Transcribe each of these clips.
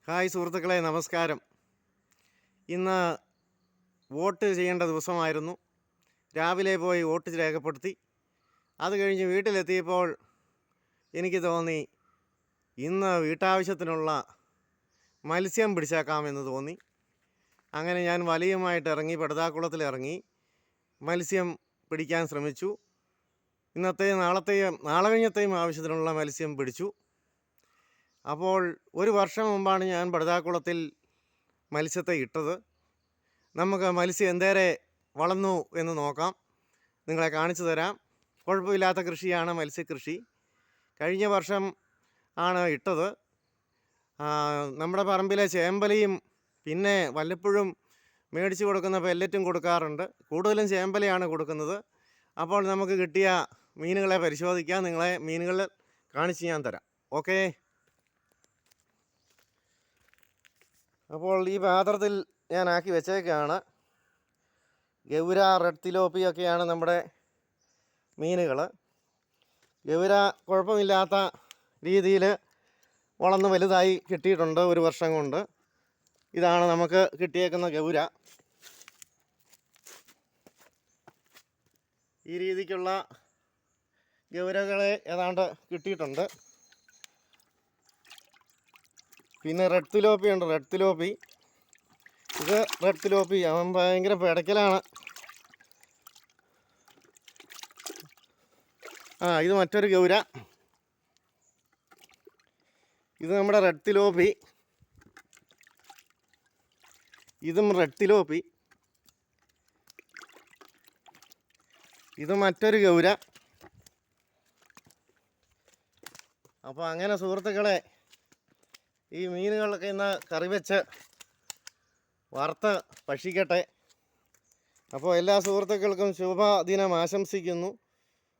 Hi സുഹൃത്തുക്കളെ, നമസ്കാരം. ഇന്ന് വോട്ട് ചെയ്യേണ്ട ദിവസമായിരുന്നു. രാവിലെ പോയി വോട്ട് രേഖപ്പെടുത്തി. അത് കഴിഞ്ഞ് വീട്ടിലെത്തിയപ്പോൾ എനിക്ക് തോന്നി ഇന്ന് വീട്ടാവശ്യത്തിനുള്ള മത്സ്യം പിടിച്ചേക്കാമെന്ന് തോന്നി. അങ്ങനെ ഞാൻ വലയുമായിട്ട് ഇറങ്ങി, പടുതാക്കുളത്തിലിറങ്ങി മത്സ്യം പിടിക്കാൻ ശ്രമിച്ചു. ഇന്നത്തെയും നാളെ കഴിഞ്ഞത്തെയും ആവശ്യത്തിനുള്ള മത്സ്യം പിടിച്ചു. അപ്പോൾ ഒരു വർഷം മുമ്പാണ് ഞാൻ പടുതാക്കുളത്തിൽ മത്സ്യത്തെ ഇട്ടത്. നമുക്ക് മത്സ്യം എന്തേരെ വളർന്നു എന്ന് നോക്കാം, നിങ്ങളെ കാണിച്ചു തരാം. കുഴപ്പമില്ലാത്ത കൃഷിയാണ് മത്സ്യകൃഷി. കഴിഞ്ഞ വർഷം ആണ് ഇട്ടത്. നമ്മുടെ പറമ്പിലെ ചേമ്പലയും പിന്നെ വല്ലപ്പോഴും മേടിച്ച് കൊടുക്കുന്ന പെല്ലറ്റും കൊടുക്കാറുണ്ട്. കൂടുതലും ചേമ്പലയാണ് കൊടുക്കുന്നത്. അപ്പോൾ നമുക്ക് കിട്ടിയ മീനുകളെ പരിശോധിക്കാം. നിങ്ങളെ മീനുകൾ കാണിച്ച് ഞാൻ തരാം. ഓക്കേ. അപ്പോൾ ഈ പാത്രത്തിൽ ഞാൻ ആക്കി വെച്ചേക്കാണ്. ഗൗര, റെഡ് തിലോപ്പിയൊക്കെയാണ് നമ്മുടെ മീനുകൾ. ഗൗര കുഴപ്പമില്ലാത്ത രീതിയിൽ വളർന്ന് വലുതായി കിട്ടിയിട്ടുണ്ട് ഒരു വർഷം കൊണ്ട്. ഇതാണ് നമുക്ക് കിട്ടിയേക്കുന്ന ഗൗര. ഈ രീതിക്കുള്ള ഗൗരകളെ ഏതാണ്ട് കിട്ടിയിട്ടുണ്ട്. പിന്നെ റെഡ് തിലോപ്പി ഉണ്ട്. റെഡ് തിലോപ്പി, ഇത് റെഡ് തിലോപ്പി. അവൻ ഭയങ്കര പിടയ്ക്കലാണ്. ഇത് മറ്റൊരു ഗൗര. ഇത് നമ്മുടെ റെഡ് തിലോപ്പി. ഇതും റെഡ് തിലോപ്പി. ഇത് മറ്റൊരു ഗൗര. അപ്പോൾ അങ്ങനെ സുഹൃത്തുക്കളെ, ഈ മീനുകളൊക്കെ ഇന്ന് കറി വെച്ച് വറുത്ത് ഭക്ഷിക്കട്ടെ. അപ്പോൾ എല്ലാ സുഹൃത്തുക്കൾക്കും ശുഭദിനം ആശംസിക്കുന്നു.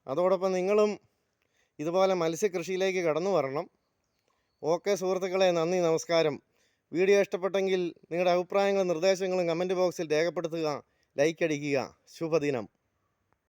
അതോടൊപ്പം നിങ്ങളും ഇതുപോലെ മത്സ്യകൃഷിയിലേക്ക് കടന്നു വരണം. ഓക്കെ സുഹൃത്തുക്കളെ, നന്ദി, നമസ്കാരം. വീഡിയോ ഇഷ്ടപ്പെട്ടെങ്കിൽ നിങ്ങളുടെ അഭിപ്രായങ്ങളും നിർദ്ദേശങ്ങളും കമൻറ്റ് ബോക്സിൽ രേഖപ്പെടുത്തുക. ലൈക്ക് അടിക്കുക. ശുഭദിനം.